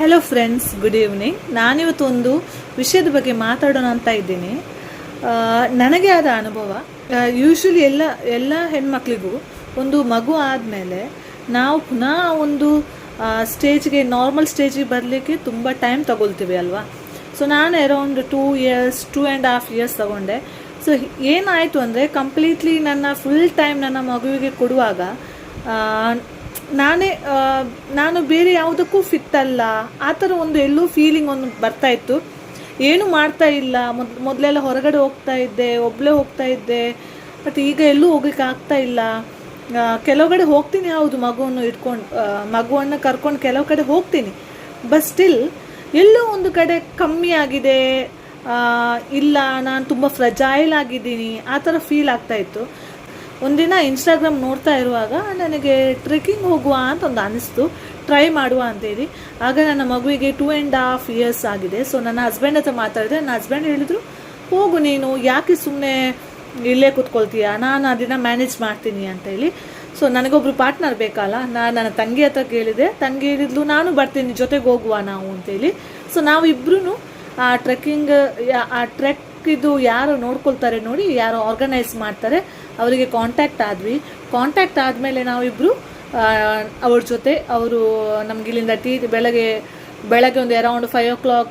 Hello friends, good evening. ನಾನಿವತ್ತು ಒಂದು ವಿಷಯದ ಬಗ್ಗೆ ಮಾತಾಡೋಣ ಅಂತ ಇದ್ದೀನಿ. ನನಗೆ ಆದ ಅನುಭವ. ಯೂಶ್ವಲಿ ಎಲ್ಲ ಹೆಣ್ಮಕ್ಳಿಗೂ ಒಂದು ಮಗು ಆದಮೇಲೆ ನಾವು ಪುನಃ ಒಂದು ಸ್ಟೇಜ್ಗೆ, ನಾರ್ಮಲ್ ಸ್ಟೇಜಿಗೆ ಬರಲಿಕ್ಕೆ ತುಂಬ ಟೈಮ್ ತಗೊಳ್ತೀವಿ ಅಲ್ವಾ. ಸೊ ನಾನು ಅರೌಂಡ್ 2.5 ಇಯರ್ಸ್ ತಗೊಂಡೆ. ಸೊ ಏನಾಯಿತು ಅಂದರೆ, ಕಂಪ್ಲೀಟ್ಲಿ ನನ್ನ ಫುಲ್ ಟೈಮ್ ನನ್ನ ಮಗುವಿಗೆ ಕೊಡುವಾಗ ನಾನು ಬೇರೆ ಯಾವುದಕ್ಕೂ ಫಿಟ್ ಅಲ್ಲ, ಆ ಥರ ಒಂದು ಎಲ್ಲೂ ಫೀಲಿಂಗ್ ಒಂದು ಬರ್ತಾಯಿತ್ತು. ಏನು ಮಾಡ್ತಾ ಇಲ್ಲ. ಮೊದಲೆಲ್ಲ ಹೊರಗಡೆ ಹೋಗ್ತಾ ಇದ್ದೆ, ಒಬ್ಬಳೇ ಹೋಗ್ತಾ ಇದ್ದೆ, ಬಟ್ ಈಗ ಎಲ್ಲೂ ಹೋಗ್ಲಿಕ್ಕೆ ಆಗ್ತಾ ಇಲ್ಲ. ಕೆಲವು ಕಡೆ ಹೋಗ್ತೀನಿ, ಹೌದು, ಮಗುವನ್ನು ಕರ್ಕೊಂಡು ಕೆಲವು ಕಡೆ ಹೋಗ್ತೀನಿ, ಬಟ್ ಸ್ಟಿಲ್ ಎಲ್ಲೋ ಒಂದು ಕಡೆ ಕಮ್ಮಿ ಆಗಿದೆ, ಇಲ್ಲ ನಾನು ತುಂಬ ಫ್ರಜೈಲ್ ಆಗಿದ್ದೀನಿ, ಆ ಥರ ಫೀಲ್ ಆಗ್ತಾಯಿತ್ತು. ಒಂದಿನ ಇನ್ಸ್ಟಾಗ್ರಾಮ್ ನೋಡ್ತಾ ಇರುವಾಗ ನನಗೆ ಟ್ರೆಕ್ಕಿಂಗ್ ಹೋಗುವ ಅಂತ ಒಂದು ಅನಿಸ್ತು, ಟ್ರೈ ಮಾಡುವ ಅಂತೇಳಿ. ಆಗ ನನ್ನ ಮಗುವಿಗೆ 2.5 ಇಯರ್ಸ್ ಆಗಿದೆ. ಸೊ ನನ್ನ ಹಸ್ಬೆಂಡ್ ಹತ್ರ ಮಾತಾಡಿದೆ. ನನ್ನ ಹಸ್ಬೆಂಡ್ ಹೇಳಿದ್ರು, ಹೋಗು, ನೀನು ಯಾಕೆ ಸುಮ್ಮನೆ ಇಲ್ಲೇ ಕೂತ್ಕೊಳ್ತೀಯ, ನಾನು ಅದನ್ನು ಮ್ಯಾನೇಜ್ ಮಾಡ್ತೀನಿ ಅಂತೇಳಿ. ಸೊ ನನಗೊಬ್ರು ಪಾರ್ಟ್ನರ್ ಬೇಕಲ್ಲ. ನಾನು ನನ್ನ ತಂಗಿ ಹತ್ರ ಕೇಳಿದೆ. ತಂಗಿ ಹೇಳಿದ್ಲು, ನಾನು ಬರ್ತೀನಿ, ಜೊತೆಗೆ ಹೋಗುವ ನಾವು ಅಂತೇಳಿ. ಸೊ ನಾವಿಬ್ರು ಆ ಟ್ರೆಕ್ಕಿದು ಯಾರು ನೋಡ್ಕೊಳ್ತಾರೆ ನೋಡಿ, ಯಾರು ಆರ್ಗನೈಸ್ ಮಾಡ್ತಾರೆ ಅವರಿಗೆ ಕಾಂಟ್ಯಾಕ್ಟ್ ಆದಮೇಲೆ ನಾವಿಬ್ಬರು ಅವ್ರ ಜೊತೆ, ಅವರು ನಮ್ಗೆ ಇಲ್ಲಿಂದ ಬೆಳಗ್ಗೆ ಒಂದು ಅರೌಂಡ್ 5 o'clock,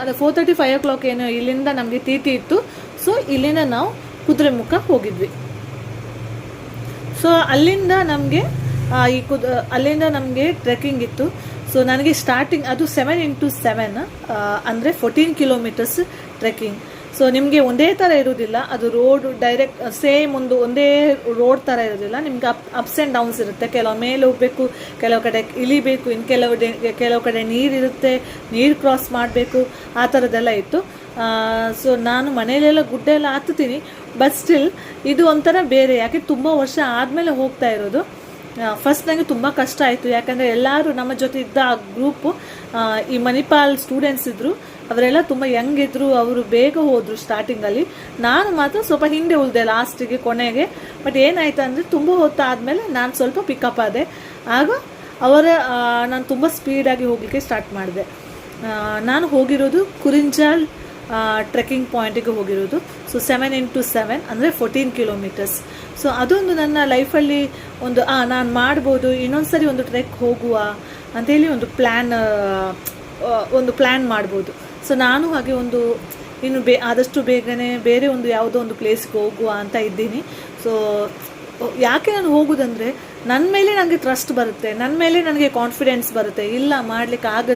ಅದು 4:30 5 o'clock ಏನೋ ಇಲ್ಲಿಂದ ನಮಗೆ ಟಿ ಇತ್ತು. ಸೊ ಇಲ್ಲಿಂದ ನಾವು ಕುದುರೆಮುಖ ಹೋಗಿದ್ವಿ. ಸೊ ಅಲ್ಲಿಂದ ನಮಗೆ ಟ್ರೆಕ್ಕಿಂಗ್ ಇತ್ತು. ಸೊ ನನಗೆ ಸ್ಟಾರ್ಟಿಂಗ್ ಅದು 7x7 ಅಂದರೆ 14 ಕಿಲೋಮೀಟರ್ಸ್ ಟ್ರೆಕ್ಕಿಂಗ್. ಸೊ ನಿಮಗೆ ಒಂದೇ ಥರ ಇರೋದಿಲ್ಲ, ಅದು ರೋಡ್ ಡೈರೆಕ್ಟ್ ಸೇಮ್ ಒಂದೇ ರೋಡ್ ಥರ ಇರೋದಿಲ್ಲ. ನಿಮ್ಗೆ ಅಪ್ಸ್ ಆ್ಯಂಡ್ ಡೌನ್ಸ್ ಇರುತ್ತೆ. ಕೆಲವು ಮೇಲೆ ಹೋಗಬೇಕು, ಕೆಲವು ಕಡೆ ಇಳಿಬೇಕು, ಇನ್ನು ಕೆಲವು ಕಡೆ ನೀರಿರುತ್ತೆ, ನೀರು ಕ್ರಾಸ್ ಮಾಡಬೇಕು, ಆ ಥರದ್ದೆಲ್ಲ ಇತ್ತು. ಸೊ ನಾನು ಮನೆಯಲ್ಲೆಲ್ಲ ಗುಡ್ಡ ಎಲ್ಲ ಹತ್ತುತ್ತೀನಿ, ಬಟ್ ಸ್ಟಿಲ್ ಇದು ಒಂಥರ ಬೇರೆ. ಯಾಕೆ ತುಂಬ ವರ್ಷ ಆದಮೇಲೆ ಹೋಗ್ತಾ ಇರೋದು. ಫಸ್ಟ್ ನನಗೆ ತುಂಬ ಕಷ್ಟ ಆಯಿತು, ಯಾಕಂದರೆ ಎಲ್ಲರೂ ನಮ್ಮ ಜೊತೆ ಇದ್ದ ಆ ಗ್ರೂಪು, ಈ ಮಣಿಪಾಲ್ ಸ್ಟೂಡೆಂಟ್ಸ್ ಇದ್ದರು, ಅವರೆಲ್ಲ ತುಂಬ ಯಂಗ್ ಇದ್ದರು. ಅವರು ಬೇಗ ಹೋದರು ಸ್ಟಾರ್ಟಿಂಗಲ್ಲಿ. ನಾನು ಮಾತ್ರ ಸ್ವಲ್ಪ ಹಿಂದೆ ಉಳಿದೆ ಲಾಸ್ಟಿಗೆ, ಕೊನೆಗೆ. ಬಟ್ ಏನಾಯ್ತು ಅಂದರೆ, ತುಂಬ ಹೊತ್ತು ಆದಮೇಲೆ ನಾನು ಸ್ವಲ್ಪ ಪಿಕಪ್ ಆದೆ. ಆಗ ನಾನು ತುಂಬ ಸ್ಪೀಡಾಗಿ ಹೋಗಲಿಕ್ಕೆ ಸ್ಟಾರ್ಟ್ ಮಾಡಿದೆ. ನಾನು ಹೋಗಿರೋದು ಕುರಿಂಜಾಲ್ ಟ್ರೆಕ್ಕಿಂಗ್ ಪಾಯಿಂಟಿಗೆ ಹೋಗಿರೋದು. ಸೊ 7x7 ಅಂದರೆ 14 ಕಿಲೋಮೀಟರ್ಸ್. ಸೊ ಅದೊಂದು ನನ್ನ ಲೈಫಲ್ಲಿ ನಾನು ಮಾಡ್ಬೋದು, ಇನ್ನೊಂದು ಸರಿ ಒಂದು ಟ್ರೆಕ್ ಹೋಗುವ ಅಂಥೇಳಿ ಒಂದು ಪ್ಲ್ಯಾನ್ ಮಾಡ್ಬೋದು. ಸೊ ನಾನು ಹಾಗೆ ಇನ್ನು ಆದಷ್ಟು ಬೇಗನೆ ಬೇರೆ ಯಾವುದೋ ಒಂದು ಪ್ಲೇಸ್ಗೆ ಹೋಗುವ ಅಂತ ಇದ್ದೀನಿ. ಸೊ ಯಾಕೆ ನಾನು ಹೋಗೋದಂದರೆ, ನನ್ನ ಮೇಲೆ ನನಗೆ ಟ್ರಸ್ಟ್ ಬರುತ್ತೆ, ನನ್ನ ಮೇಲೆ ನನಗೆ ಕಾನ್ಫಿಡೆನ್ಸ್ ಬರುತ್ತೆ. ಇಲ್ಲ, ಮಾಡಲಿಕ್ಕೆ ಆಗುತ್ತೆ,